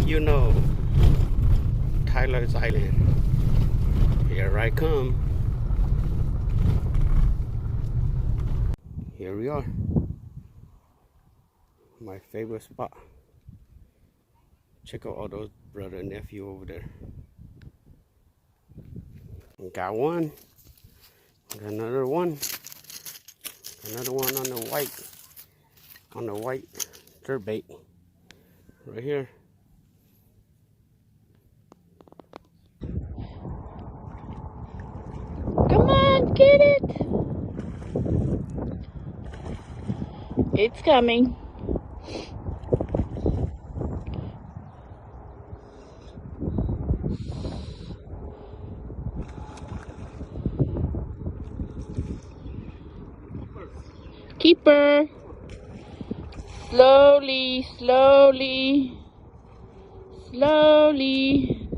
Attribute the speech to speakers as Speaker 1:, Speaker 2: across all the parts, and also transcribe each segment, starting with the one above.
Speaker 1: you know. Tyler's Island. Here I come. Here we are. My favorite spot. Check out all those brother and nephew over there. Got one. Got another one. Another one on the white jerk bait. Right here.
Speaker 2: Come on, get it. It's coming. Keeper. Slowly, slowly, slowly.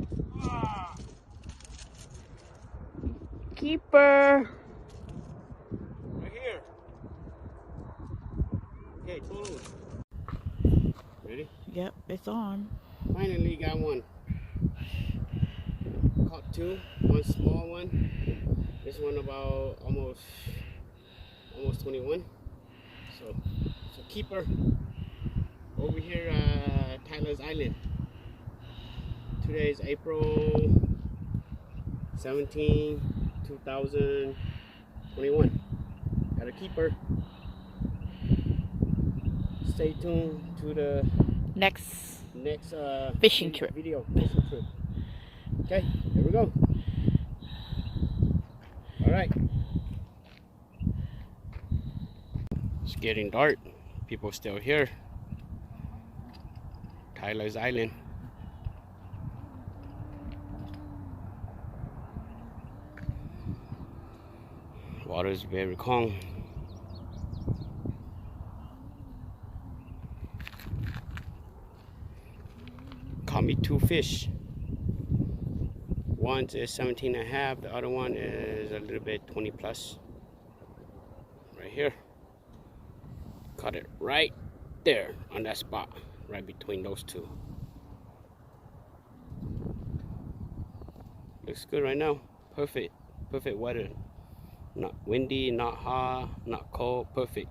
Speaker 2: Keeper.
Speaker 1: Right here. Okay, close. Ready?
Speaker 2: Yep, it's on.
Speaker 1: Finally got one. Caught two. One small one. This one about almost 21. So keeper over here at Tyler's Island. Today is April 17, 2021. Got a keeper. Stay tuned to the
Speaker 2: Next
Speaker 1: fishing
Speaker 2: trip.
Speaker 1: Fishing trip. Okay, here we go. All right. It's getting dark. People still here. Tyler's Island. Water is very calm. Caught me two fish. One is 17 and a half. The other one is a little bit 20 plus. Right here. Caught it right there on that spot. Right between those two. Looks good right now. Perfect weather. Not windy, not hot, not cold. Perfect.